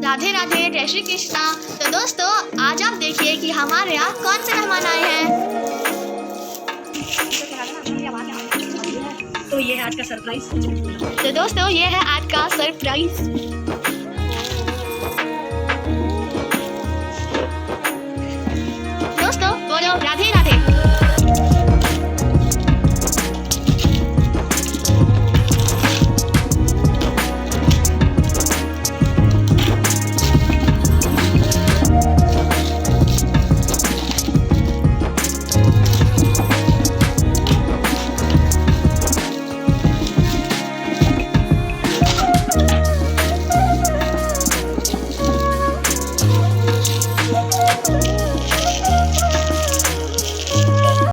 राधे राधे, जय श्री कृष्णा। तो दोस्तों आज आप देखिए कि हमारे यहाँ कौन से मेहमान आए हैं। तो ये है आज का सरप्राइज। तो दोस्तों ये है आज का सरप्राइज।